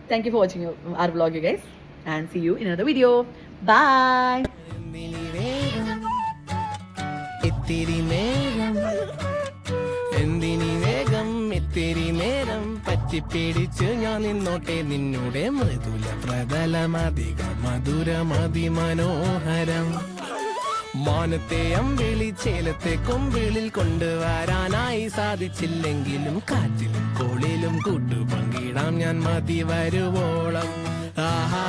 thank you for watching our vlog, you guys, and see you in another video. Bye. എന്തിനി വേഗം ഇത്തിരി നേരം പറ്റിപ്പിടിച്ച് ഞാൻ നിന്നോട്ടെ നിന്നുടെ മൃദുല പ്രതലമധിക മധുരമതി മനോഹരം മാനത്തെ അമ്പിളി ചേലത്തെ കൊമ്പിളിൽ കൊണ്ടുവരാനായി സാധിച്ചില്ലെങ്കിലും കാറ്റിലും കോളിലും കൂട്ടു പങ്കിടാം ഞാൻ മതി വരുവോളം. ആഹാ